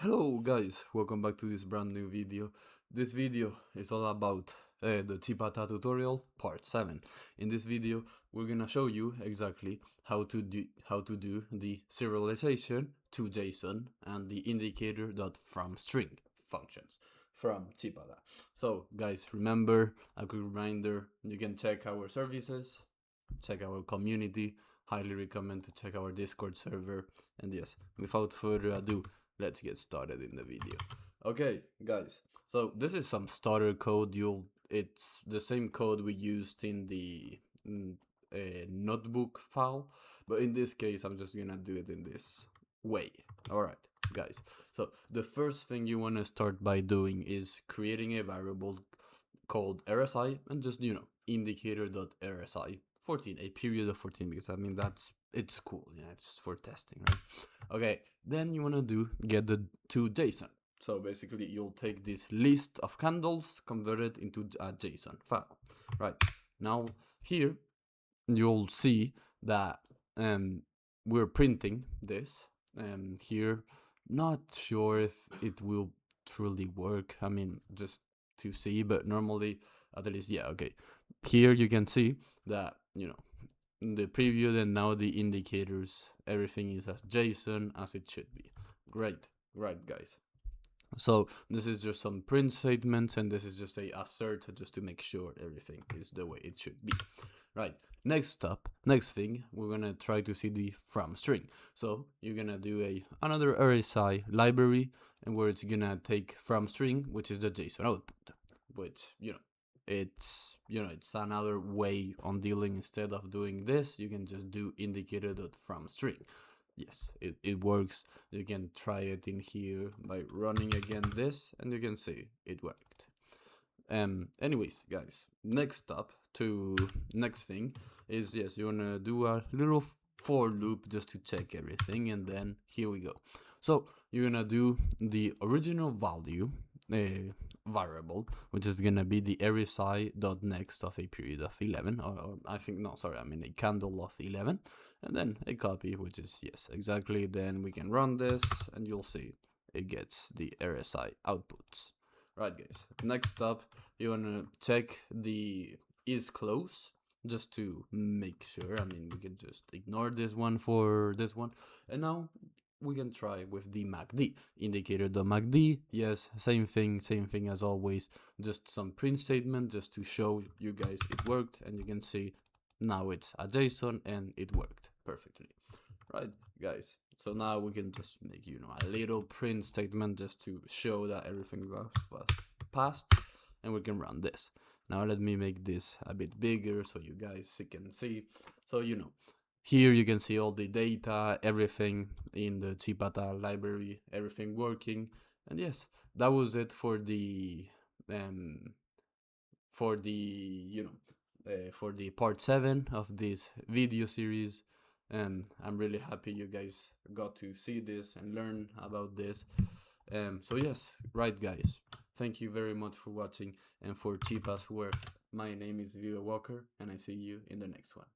Hello guys, welcome back to this brand new video. This video is all about the chipa-ta tutorial part 7. In this video we're gonna show you exactly how to do the serialization to JSON and the Indicator.from string functions from chipa-ta. So guys, remember, a quick reminder, you can check our services, check our community, highly recommend to check our Discord server, and yes, without further ado, let's get started in the video. Okay guys, so this is some starter code. It's the same code we used in the notebook file, but in this case I'm just gonna do it in this way. Alright guys, so the first thing you want to start by doing is creating a variable called RSI and just indicator.rsi 14, a period of 14, because I mean it's cool, it's for testing, right? Okay, then you want to get the to JSON. So basically you'll take this list of candles, convert it into a JSON file. Right now here you'll see that we're printing this, and here not sure if it will truly work, I mean just to see, but normally at least, yeah, okay, here you can see that the preview and now the indicators, everything is as JSON as it should be. Great, right guys. So this is just some print statements, and this is just a assert just to make sure everything is the way it should be. Right, next thing, we're gonna try to see the from string. So you're gonna do another RSI library, and where it's gonna take from string, which is the JSON output, which it's another way on dealing. Instead of doing this, you can just do indicator.from string. Yes, it works. You can try it in here by running again this, and you can see it worked. Anyways guys, next thing is, yes, you wanna do a little for loop just to check everything, and then here we go. So you're gonna do the original value variable, which is gonna be the RSI.next of a period of 11, or I think, no, sorry, I mean a candle of 11, and then a copy, which is, yes, exactly. Then we can run this, and you'll see it gets the RSI outputs. Right guys, next up, you wanna check the is close, just to make sure. I mean, we can just ignore this one for this one, and now we can try with the MACD indicator.MACD. Yes, same thing as always, just some print statement just to show you guys it worked, and you can see now it's a JSON and it worked perfectly. Right guys, so now we can just make a little print statement just to show that everything was passed, and we can run this. Now let me make this a bit bigger so you guys can see. So here you can see all the data, everything in the chipa-ta library, everything working. And yes, that was it for the part 7 of this video series. And I'm really happy you guys got to see this and learn about this. So yes, right guys, thank you very much for watching, and for Chipa's work, my name is Vio Walker, and I see you in the next one.